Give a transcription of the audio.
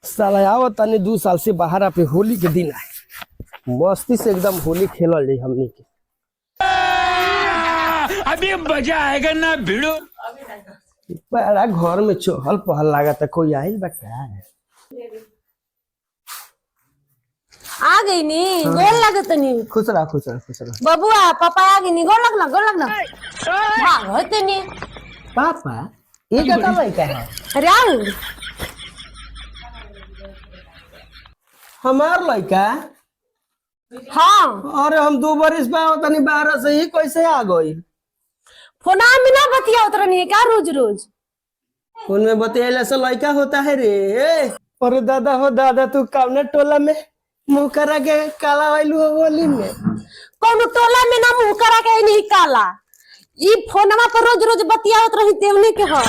साला आओ तनी 2 साल से बाहर पे होली के दिन आए मस्ती से एकदम होली खेलल जाई हमनी के। अभी मजा आएगा ना भिड़ो। बड़ा घर में चहल पहल लागत कोई आइल बा का? आ गई नी गोल लागत नी। खुश रह खुश रह खुश रह। बबुआ पापा आ गई नी गोल लगना भाग होते नी। पापा ये का लड़का है? अरे आओ हमार लड़का। हाँ अरे हम 2 बरिस बा तनी 12 से ही कैसे आ गई? फोना में ना बतिया उतर नहीं क्या रोज रोज फोन में बतियाला से लड़का होता है रे। अरे दादा हो दादा तू कौन टोला में मुंह करा के काला वालू हो होली में? कौन टोला में ना मुंह करा के नहीं काला ई फोनमा पर रोज रोज बतिया उतर रही देवने के हो।